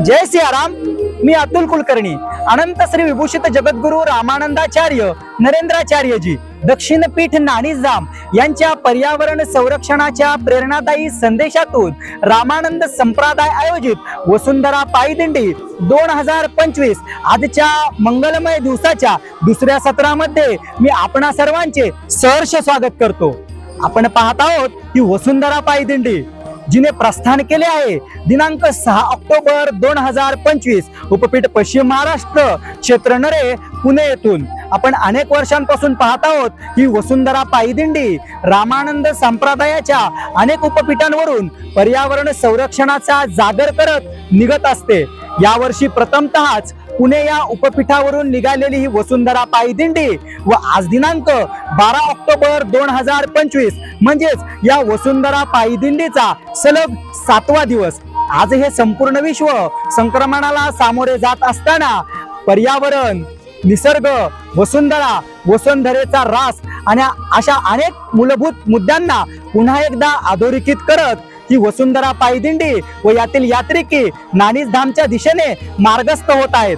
जय सियाराम। मी अतुल कुलकर्णी। अनंत श्री विभूषित जगद्गुरु रामानंदाचार्य नरेंद्राचार्यजी दक्षिण पीठ नाणीजाम यांच्या पर्यावरण संरक्षणाच्या प्रेरणादायी संदेशातून रामानंद संप्रदाय आयोजित वसुंधरा पायदिंडी 2025 आजच्या मंगलमय दिवसाच्या दुसऱ्या सत्रामध्ये मी आपणा सर्वांचे सहर्ष स्वागत करतो। आपण पाहत आहोत ही वसुंधरा पायदिंडी जिने प्रस्थान केले आहे दिनांक 6 ऑक्टोबर 2025 उपपीठ पश्चिम महाराष्ट्र क्षेत्र नरे पुणे येथून। आपण अनेक वर्षांपासून पाहत आहोत ही वसुंधरा पायदिंडी रामानंद संप्रदायाच्या अनेक उपपीठांवरून पर्यावरण संरक्षणाचा जागर करत निघत असते। यावर्षी प्रथमतःच पुणे या उपपीठावरून निघालेली ही वसुंधरा पायदिंडी व आज दिनांक 12 ऑक्टोबर 2025 म्हणजेच या वसुंधरा पायदिंडीचा सलग 7वा दिवस। आज हे संपूर्ण विश्व संक्रमणाला सामोरे जात असताना पर्यावरण, निसर्ग, वसुंधरा, वसुंधरेचा रास आणि अशा अनेक मूलभूत मुद्द्यांना पुन्हा एकदा अधोरेखित करत ही वसुंधरा पायदिंडी व यातील यात्रिकी नाणीजधामच्या दिशेने मार्गस्थ होत आहेत।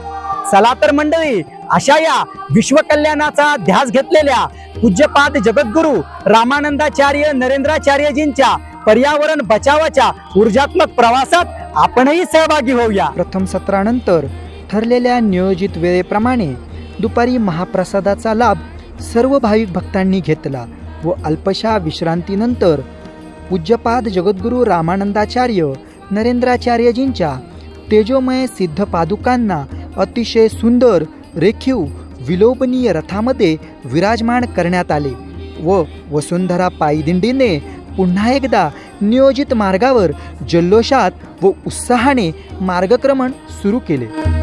चला तर मंडळी, अशा या विश्वकल्याणाचा ध्यास घेतलेल्या पूज्यपाद जगद्गुरु रामानंदाचार्य नरेंद्राचार्यजींच्या पर्यावरण बचावाच्या ऊर्जात्मक प्रवासात आपणही सहभागी होऊया। प्रथम सत्रानंतर ठरलेल्या नियोजित वेळेप्रमाणे दुपारी महाप्रसादाचा लाभ सर्व भाविक भक्तांनी घेतला व अल्पशा विश्रांतीनंतर पूज्यपाद जगद्गुरु रामानंदाचार्य नरेंद्राचार्यजींच्या तेजोमय सिद्ध पादुकांना अतिशय सुंदर रेखीव विलोभनीय रथामध्ये विराजमान करण्यात आले व वसुंधरा पायदिंडीने पुन्हा एकदा नियोजित मार्गावर जल्लोषात व उत्साहाने मार्गक्रमण सुरू केले।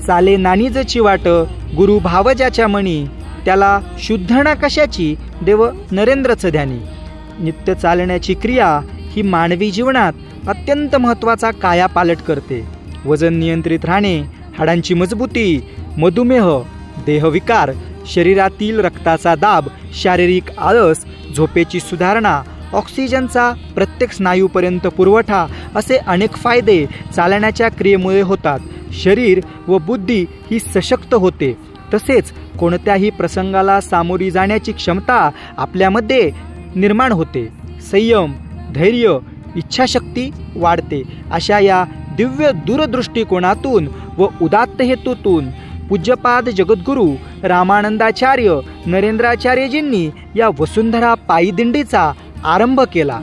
चाले नानीजची वाट, गुरु भाव ज्याच्या मनी, त्याला शुद्ध ना कशाची, देव नरेंद्रच ध्यानी. नित्य चालण्याची क्रिया ही मानवी जीवनात अत्यंत महत्त्वाचा कायापालट करते. वजन नियंत्रित राहणे, हाडांची मजबूती, मधुमेह, देहविकार, शरीरातील रक्ताचा दाब, शारीरिक आळस, झोपेची सुधारणा, ऑक्सिजनचा प्रत्येक स्नायूपर्यंत पुरवठा असे अनेक फायदे चालण्याच्या क्रियेमुळे होतात. शरीर व बुद्धी ही सशक्त होते. तसेच कोणत्याही प्रसंगाला सामोरी जाण्याची क्षमता आपल्यामध्ये निर्माण होते. संयम, धैर्य, इच्छाशक्ती वाढते. अशा या दिव्य दूरदृष्टिकोनातून व उदात्त हेतूतून पूज्यपाद जगद्गुरू रामानंदाचार्य नरेंद्राचार्यजींनी या वसुंधरा पायी दिंडीचा आरंभ केला.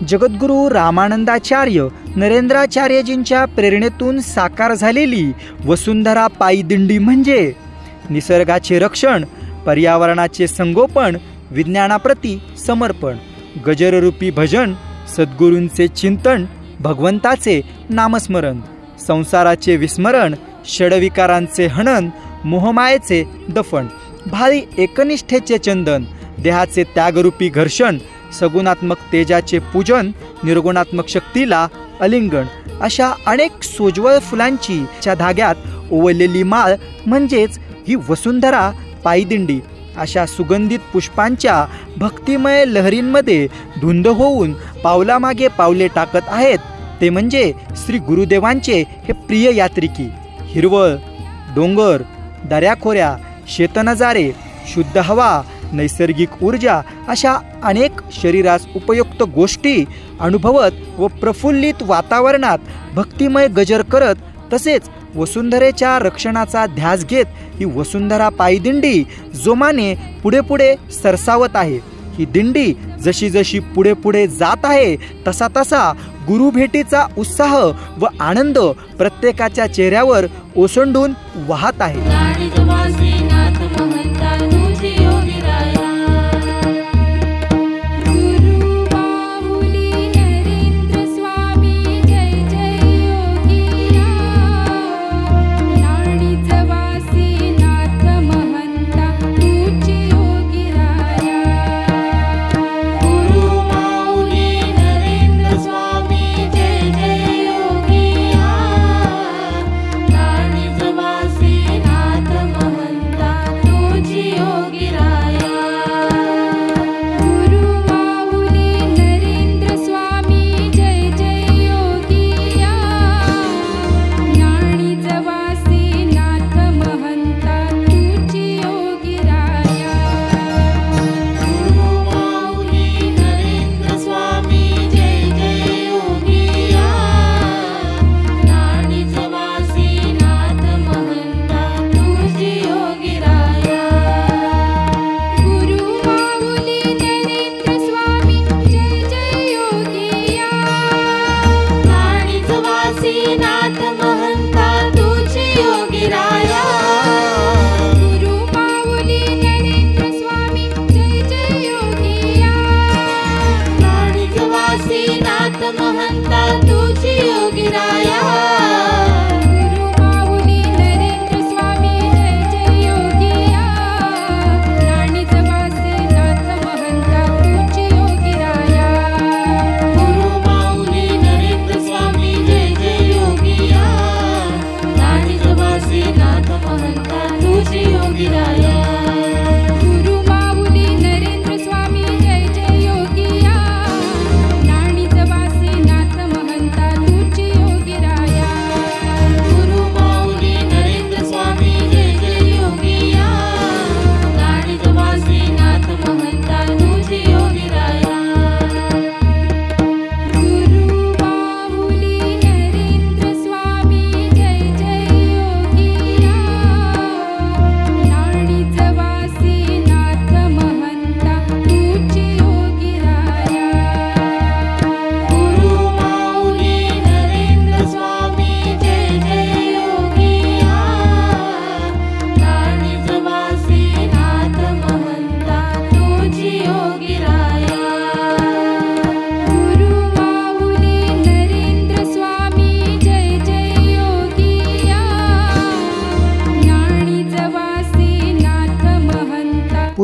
जगद्गुरू रामानंदाचार्य नरेंद्राचार्यजींच्या प्रेरणेतून साकार झालेली वसुंधरा पायी दिंडी म्हणजे निसर्गाचे रक्षण, पर्यावरणाचे संगोपन, विज्ञानाप्रती समर्पण, गजररूपी भजन, सद्गुरूंचे चिंतन, भगवंताचे नामस्मरण, संसाराचे विस्मरण, षडविकारांचे हनन, मोहमायेचे दफन, भारी एकनिष्ठेचे चंदन, देहाचे त्यागरूपी घर्षण, सगुणात्मक तेजाचे पूजन, निर्गुणात्मक शक्तीला अलिंगन, अशा अनेक सोज्वळ फुलांची च्या धाग्यात ओवळलेली माळ म्हणजेच ही वसुंधरा पायी दिंडी. अशा सुगंधित पुष्पांच्या भक्तिमय लहरींमध्ये धुंद होऊन पावलामागे पावले टाकत आहेत ते म्हणजे श्री गुरुदेवांचे हे प्रिय यात्रिकी. हिरवळ, डोंगर, दऱ्याखोऱ्या, शेतनजारे, शुद्ध हवा, नैसर्गिक ऊर्जा अशा अनेक शरीरास उपयुक्त गोष्टी अनुभवत व प्रफुल्लित वातावरणात भक्तिमय गजर करत तसेच वसुंधरेच्या रक्षणाचा ध्यास घेत ही वसुंधरा पायी दिंडी जोमाने पुढे पुढे सरसावत आहे. ही दिंडी जशी जशी पुढे पुढे जात आहे तसा तसा गुरुभेटीचा उत्साह व आनंद प्रत्येकाच्या चेहऱ्यावर ओसंडून वाहत आहे.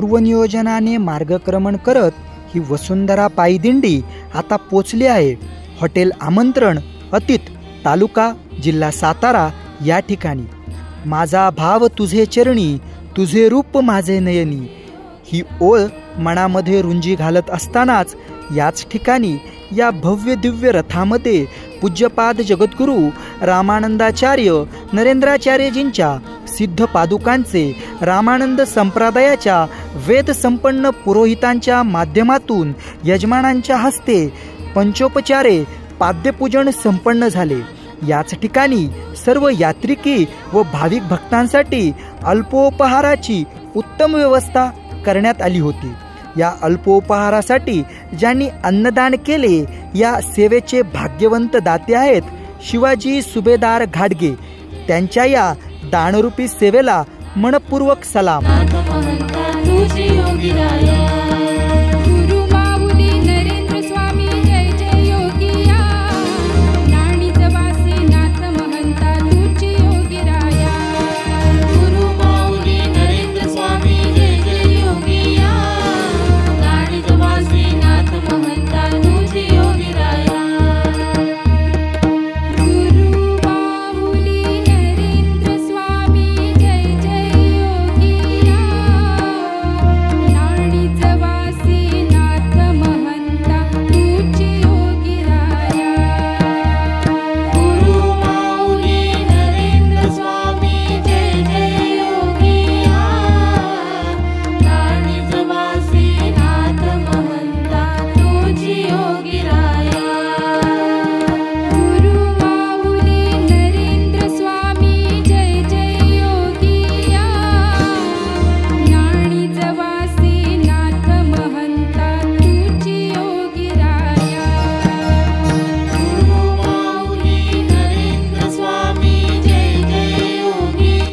पूर्वनियोजनाने मार्गक्रमण करत ही वसुंधरा पायी दिंडी आता पोचली आहे हॉटेल आमंत्रण अतीत तालुका जिल्हा सातारा या ठिकाणी. माझा भाव तुझे चरणी, तुझे रूप माझे नयनी, ही ओळ मनामध्ये रुंजी घालत असतानाच याच ठिकाणी या भव्य दिव्य रथामध्ये पूज्यपाद जगद्गुरू रामानंदाचार्य नरेंद्राचार्यजींच्या सिद्ध पादुकांचे रामानंद संप्रदायाच्या वेद संपन्न पुरोहितांच्या माध्यमातून यजमानांच्या हस्ते पंचोपचारे पाद्यपूजन संपन्न झाले. याच ठिकाणी सर्व यात्रिकी व भाविक भक्तांसाठी अल्पोपहाराची उत्तम व्यवस्था करण्यात आली होती. या अल्पोपहारासाठी ज्यांनी अन्नदान केले या सेवेचे भाग्यवंत दाते आहेत शिवाजी सुभेदार घाटगे. त्यांच्या या दानरूपी सेवेला मनपूर्वक सलाम.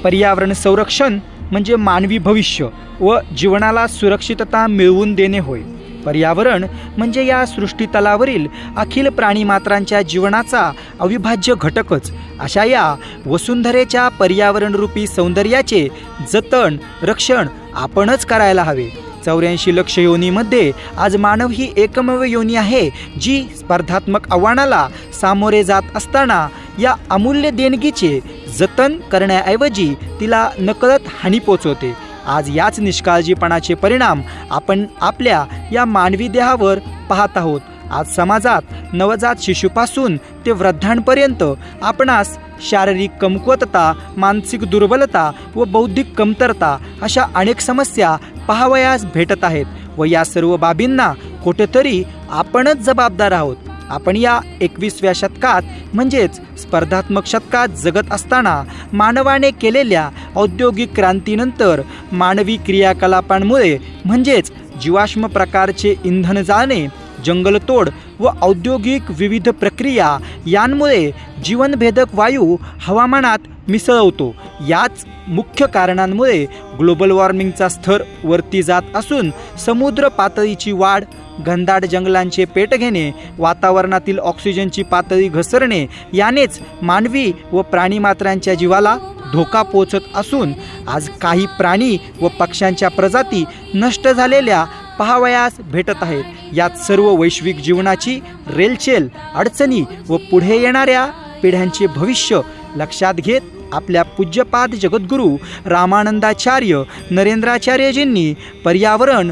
पर्यावरण संरक्षण म्हणजे मानवी भविष्य व जीवनाला सुरक्षितता मिळवून देणे होय. पर्यावरण म्हणजे या सृष्टीतलावरील अखिल प्राणीमात्रांच्या जीवनाचा अविभाज्य घटकच. अशा या वसुंधरेच्या पर्यावरणरूपी सौंदर्याचे जतन रक्षण आपणच करायला हवे. 84 लक्ष योनीमध्ये आज मानव ही एकमेव योनी आहे जी स्पर्धात्मक आव्हानाला सामोरे जात असताना या अमूल्य देणगीचे जतन करण्याऐवजी तिला नकळत हानी पोचवते. आज याच निष्काळजीपणाचे परिणाम आपण आपल्या या मानवी देहावर पाहत आहोत. आज समाजात नवजात शिशूपासून ते वृद्धांपर्यंत आपणास शारीरिक कमकुवतता, मानसिक दुर्बलता व बौद्धिक कमतरता अशा अनेक समस्या पाहावयास भेटत आहेत व या सर्व बाबींना कुठेतरी आपणच जबाबदार आहोत. आपण या 21व्या शतकात म्हणजेच स्पर्धात्मक शतकात जगत असताना मानवाने केलेल्या औद्योगिक क्रांतीनंतर मानवी क्रियाकलापांमुळे म्हणजेच जीवाश्म प्रकारचे इंधन जाळणे, जंगलतोड व औद्योगिक विविध प्रक्रिया यांमुळे जीवनभेदक वायू हवामानात मिसळवतो. याच मुख्य कारणांमुळे ग्लोबल वॉर्मिंगचा स्तर वरती जात असून समुद्र पातळीची वाढ, घनदाट जंगलांचे पेट घेणे, वातावरणातील ऑक्सिजनची पातळी घसरणे यानेच मानवी व प्राणीमात्रांच्या जीवाला धोका पोचत असून आज काही प्राणी व पक्ष्यांच्या प्रजाती नष्ट झालेल्या पाहावयास भेटत आहेत. यात सर्व वैश्विक जीवनाची रेलचेल, अडचणी व पुढे येणाऱ्या पिढ्यांचे भविष्य लक्षात घेत आपल्या पूज्यपाद जगद्गुरू रामानंदाचार्य नरेंद्राचार्यजींनी पर्यावरण,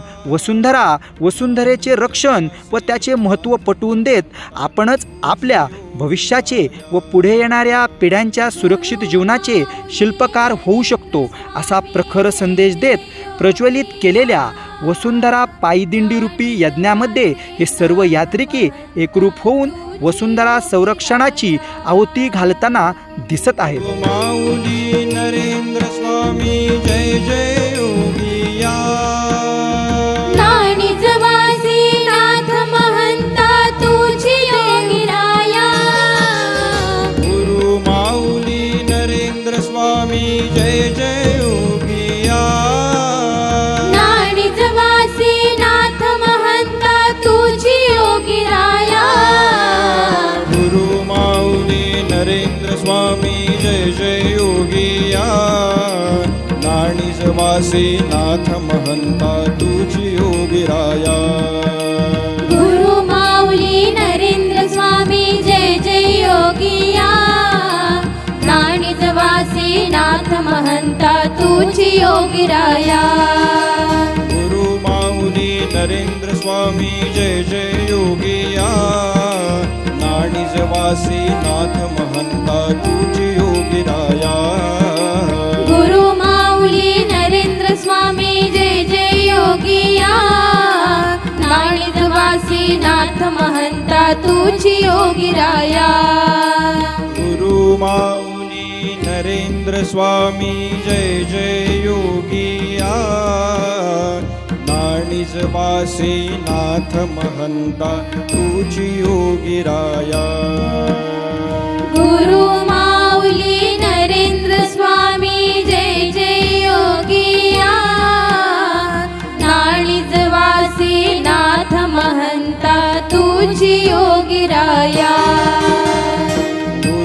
वसुंधरेचे रक्षण व त्याचे महत्त्व पटवून देत आपणच आपल्या भविष्याचे व पुढे येणाऱ्या पिढ्यांच्या सुरक्षित जीवनाचे शिल्पकार होऊ शकतो असा प्रखर संदेश देत प्रज्वलित केलेल्या वसुंधरा पायीदिंडी रूपी यज्ञामध्ये हे सर्व यात्रिकी एकरूप होऊन वसुंधरा संरक्षणाची आहुती घालताना दिसत आहेत. माऊली नरेंद्र स्वामी जय जय योगिया. नाणीजवासी नाथ महंता तुझी योगिराया. गुरु माऊली नरेंद्र स्वामी जय जय योगिया. नाणीजवासी नाथ महंता तुझी योगिराया. गुरु माऊली नरेंद्र स्वामी जय जय योगिया. नाणी वासी नाथ महंता तुझी योगिराया गुरु माऊली नरेंद्र स्वामी जय जय योगिया नाणीज वासी नाथ महंता तुझी योगिराया गुरु माऊली नरेंद्र स्वामी जय जय योगिया नाणीज वासी नाथ महंता तुझी योगिराया गुरु माऊली नरेंद्र स्वामी जय जय योगिया नाणीज वासी नाथ महंता तुझी योगिराया गुरु माऊली नरेंद्र स्वामी जय जय योगिया नाणीज वासी नाथ महंता तुझी योगिराया गुरु माऊली नरेंद्र स्वामी जय जय योगिया नाणीज वासी नाथ महंता तुझी योगिराया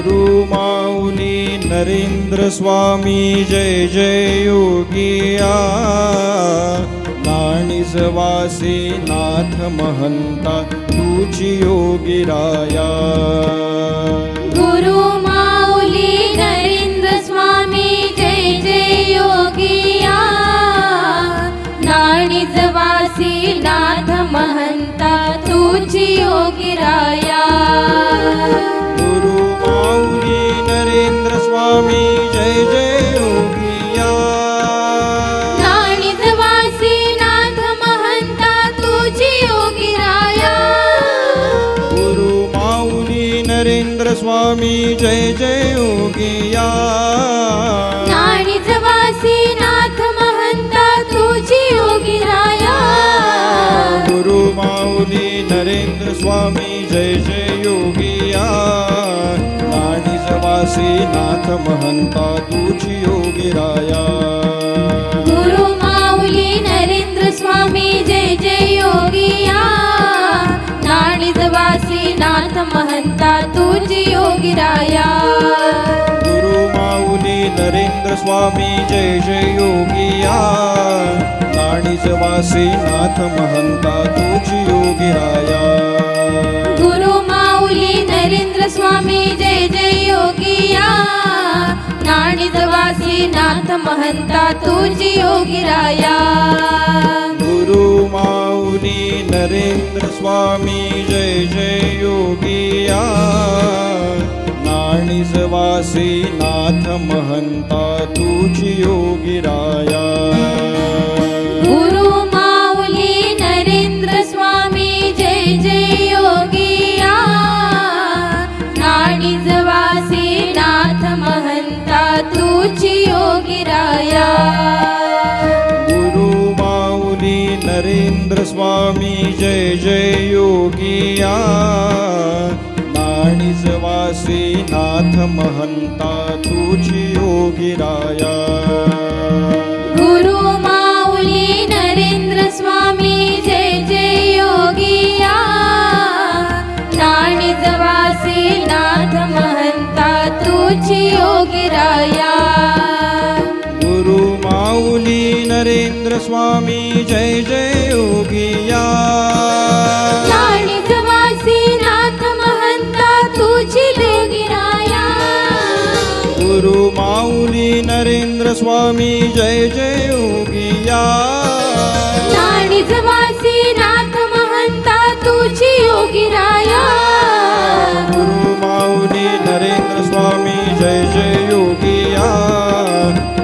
गुरु माऊली नरेंद्र स्वामी जय जय योगिया नाणीज वासी नाथ महंता तुझी योगिराया गुरु माऊली नरेंद्र स्वामी जय जय योगिया नाणीज वासी नाथ महंता तुझी योगिराया गुरु माऊली नरेंद्र स्वामी जय जय योगिया नाणीज वासी नाथ महंता तुझी योगिराया गुरु माऊली नरेंद्र स्वामी जय जय योगिया नाणीज वासी नाथ महंता तुझी योगिराया गुरु माऊली नरेंद्र स्वामी जय जय योगिया नाणीज वासी नाथ महंता तुझी योगिराया गुरु माऊली नरेंद्र स्वामी जय जय योगिया नाणीज वासी नाथ महंता तुझी योगिराया गुरु माऊली नरेंद्र स्वामी जय जय योगिया नाणीज वासी नाथ महंता तुझी योगिराया गुरु माऊली नरेंद्र स्वामी जय जय योगिया नाणीज वासी नाथ महंता तुझी योगिराया गुरु माऊली नरेंद्र स्वामी जय जय योगिया नाणीज वासी नाथ महंता तुझी योगिराया गुरु माऊली नरेंद्र स्वामी जय जय योगिया नाणीज वासी नाथ महंता तुझी योगिराया गुरु माऊली नरेंद्र स्वामी जय जय योगिया नाणीज वासी नाथ महंता तुझी योगिराया गुरु माऊली नरेंद्र स्वामी जय जय योगिया नाणीज वासी नाथ महंता तुझी योगिराया गुरु माऊली नरेंद्र स्वामी जय जय योगिया नाणीज वासी नाथ महंता तुझी योगिराया गुरु माऊली नरेंद्र स्वामी जय जय योगिया नाणीज वासी नाथ महंता तुझी योगिराया गुरु माऊली नरेंद्र स्वामी जय जय योगिया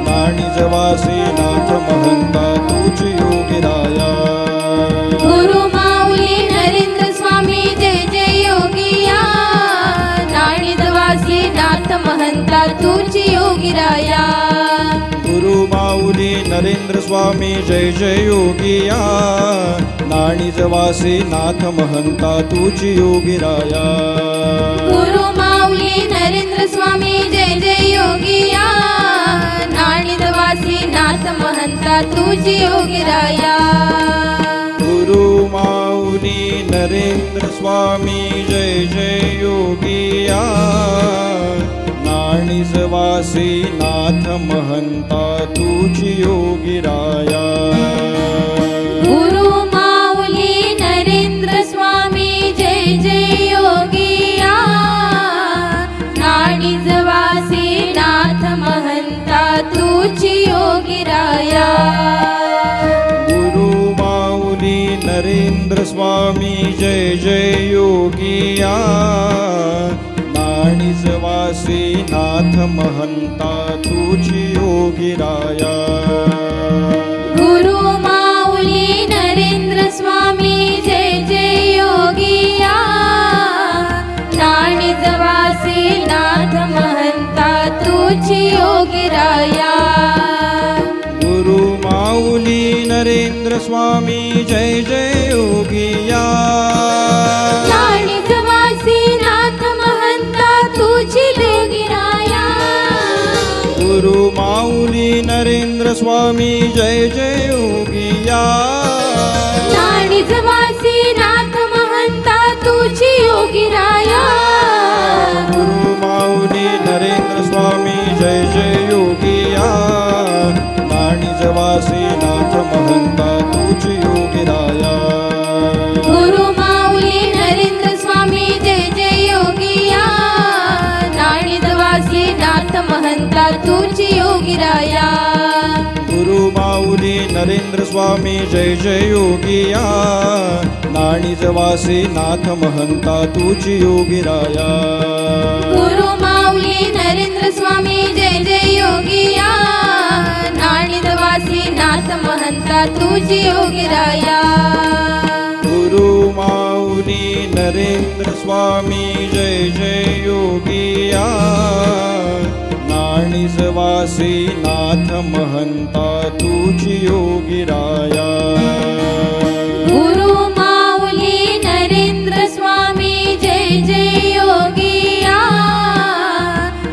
नाणीज वासी नाथ महंता तुझी योगिराया गुरु माऊली नरेंद्र स्वामी जय जय योगिया नाणीज वासी नाथ महंता तुझी योगिराया गुरु माऊली नरेंद्र स्वामी जय जय योगिया नाणीज वासी नाथ महंता तुझी योगिराया गुरु माऊली नरेंद्र स्वामी जय जय योगिया नाणीज वासी नाथ महंता तुझी योगिराया गुरु माऊली नरेंद्र स्वामी जय जय योगिया नाणीज वासी वासी नाथ महंता तुझी योगिराया गुरु माऊली नरेंद्र स्वामी जय जय योगिया नाणीज वासी नाथ महंता तुझी योगिराया गुरु माऊली नरेंद्र स्वामी जय जय योगिया नाणीज वासी नाथ महंता तुझी योगिराया गुरु माऊली नरेंद्र स्वामी जय जय योगिया नाणीज वासी नाथ महंता तुझी योगिराया गुरु माऊली नरेंद्र स्वामी जय जय योगिया नाणीज वासी नाथ महंता तुझी योगिराया गुरु माऊली नरेंद्र स्वामी जय जय योगिया नाणीज वासी नाथ महंता तुझी योगिराया गुरु माऊली नरेंद्र स्वामी जय जय योगिया नाणीज वासी नाथ महंता तुझी योगिराया गुरु माऊली नरेंद्र स्वामी जय जय योगिया नाणीज वासी नाथ महंता तुझी योगिराया गुरु माऊली नरेंद्र स्वामी जय जय योगिया नाणीज वासी नाथ महंता तुझी योगिराया गुरु माऊली नरेंद्र स्वामी जय जय योगिया नाणीज वासी नाथ महंता तुझी योगिराया गुरु माऊली नरेंद्र स्वामी जय जय योगिया नाणीज वासी नाथ महंता तुझी योगिराया गुरु माऊली नरेंद्र स्वामी जय जय योगिया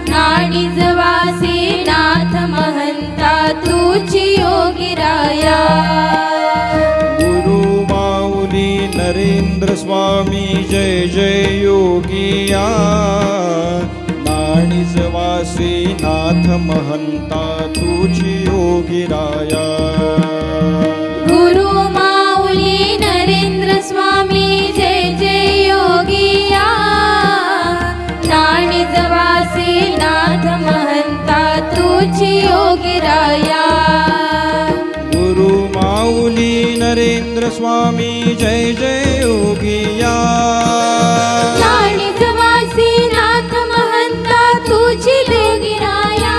नाणीज वासी नाथ महंता तुझी योगिराया गुरु माऊली नरेंद्र स्वामी जय जय योगिया नाणीज वासी नाथ महंता तुझी योगिराया गुरु माऊली नरेंद्र स्वामी जय जय योगिया नाणीज वासी नाथ महंता तुझी योगिराया गुरु माऊली नरेंद्र स्वामी जय जय योगिया नाणीज वासी नाथ महंता तुझी योगिराया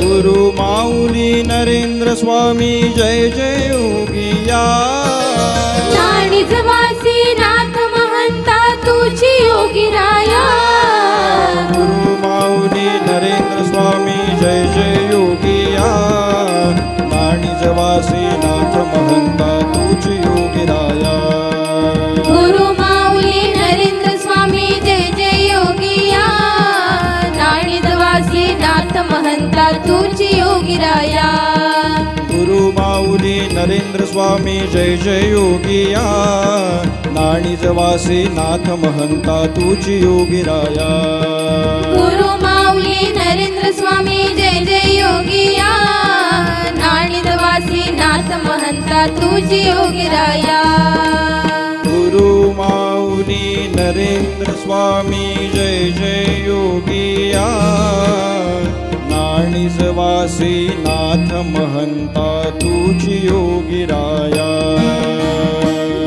गुरु माऊली नरेंद्र स्वामी जय जय योगिया नाणीज वासी नाथ महंता तुझी योगिराया गुरु माऊली नरेंद्र स्वामी जय जय योगिया नाणीज वासी नाथ महंता तुझी योगिराया गुरु माऊली नरेंद्र स्वामी जय जय योगिया नाणीज वासी नाथ महंता तुझी योगिराया गुरु माऊली नरेंद्र स्वामी जय जय योगिया नाणीज वासी नाथ महंता तुझी योगिराया गुरु माऊली नरेंद्र स्वामी जय जय योगिया नाणीज वासी नाथ महंता तुझी योगिराया गुरु माऊली नरेंद्र स्वामी जय जय योगिया नाणीज वासी नाथ महंता तुझी योगिराया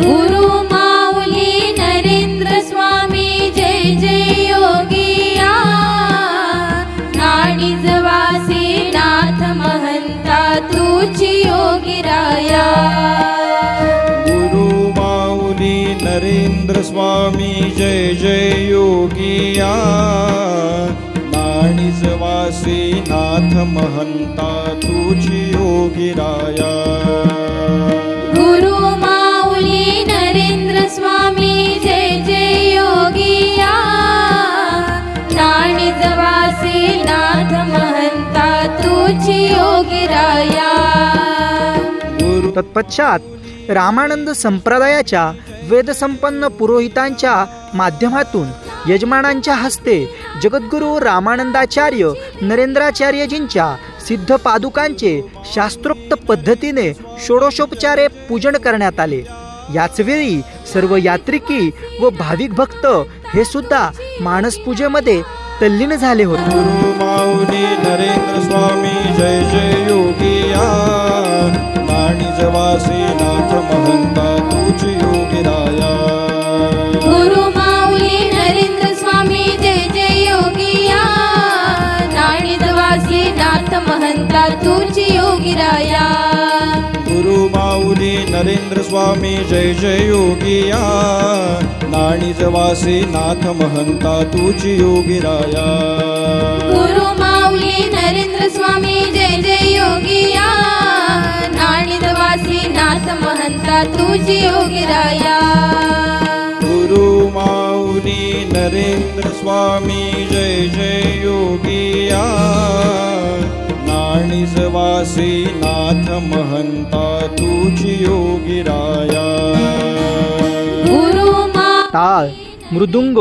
गुरु माऊली नरेंद्र स्वामी जय जय योगिया नाणीज वासी नाथ महंता तुझी योगिराया गुरु माऊली नरेंद्र स्वामी जय जय योगिया नाणीज वासी नाथ महंता तुझी योगिराया गुरु माऊली नरेंद्र स्वामी जय जय योगिया नाणीज वासी नाथ महंता तुझी योगिराया तत्पश्चात रामानंद संप्रदायाच्या वेदसंपन्न पुरोहितांच्या माध्यमातून यजमानांच्या हस्ते जगद्गुरू रामानंदाचार्य नरेंद्राचार्यजींच्या सिद्ध पादुकांचे शास्त्रोक्त पद्धतीने षोडशोपचारे पूजन करण्यात आले। याच वेळी सर्व यात्रिकी व भाविक भक्त हे सुद्धा मानसपूजेमध्ये तल्लीन झाले होते। गुरु माऊली नरेंद्र स्वामी जय जय योगिया, नाणीजवासी नाथ महंता तुझी योगिराया। गुरु माऊली नरेंद्र स्वामी जय जय योगिया, नाणीजवासी नाथ महंता तुझी योगिराया। गुरु माऊली नरेंद्र स्वामी जय जय योगिया, नाणीजवासी नाथ महंता तुझी योगिराया। गुरु माऊली नरेंद्र स्वामी जय जय योगिया, नाणीजवासी नाथ महंता तुझी योगिराया। गुरु माऊली नरेंद्र स्वामी जय जय योगिया, नाणीजवासी नाथ महंता तुझी योगिराया। गुरु टाळ, मृदुंग,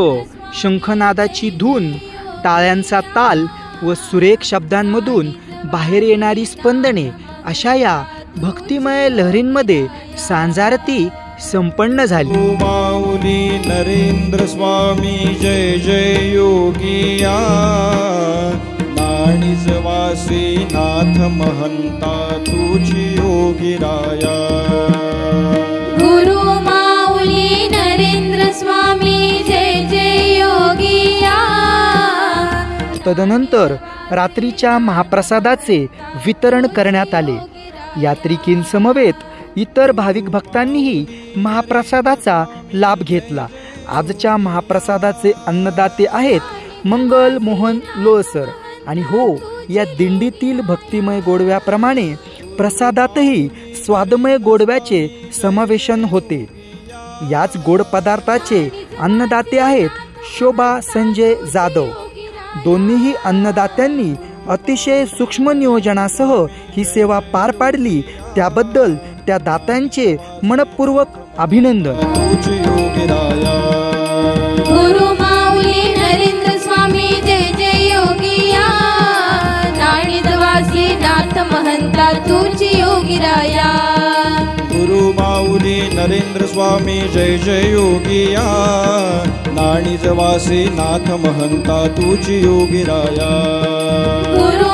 शंखनादाची धून, टाळ्यांचा ताल व सुरेख शब्दांमधून बाहेर येणारी स्पंदने अशा या भक्तिमय लहरींमध्ये सांजारती संपन्न झाली। गुरु माऊली नरेंद्र स्वामी जय जय योगिया, नाणीजवासी नाथ महंता तुझी योगिराया। गुरु माऊली नरेंद्र स्वामी जय जय योगिया। तदनंतर रात्रीच्या महाप्रसादाचे वितरण करण्यात आले। यात्रिकींसमवेत इतर भाविक भक्तांनीही महाप्रसादाचा लाभ घेतला। आजच्या महाप्रसादाचे अन्नदाते आहेत मंगल मोहन लोळसर। आणि हो, या दिंडीतील भक्तिमय गोडव्याप्रमाणे प्रसादातही स्वादमय गोडव्याचे समावेशन होते। याच गोड पदार्थाचे अन्नदाते आहेत शोभा संजय जाधव। दोन्हीही अन्नदात्यांनी अतिशय सूक्ष्म नियोजनासह ही सेवा पार पाडली, त्याबद्दल त्या दात्यांचे मनपूर्वक अभिनंदन। तुझी योगिराया। गुरु माऊली नरेंद्र स्वामी जय जय योगिया, नाणीजवासी नाथ महंता तुझी योगिराया। गुरु माऊली नरेंद्र स्वामी जय जय योगिया, नाणीजवासी नाथ महंता तुझी योगिराया। गुरु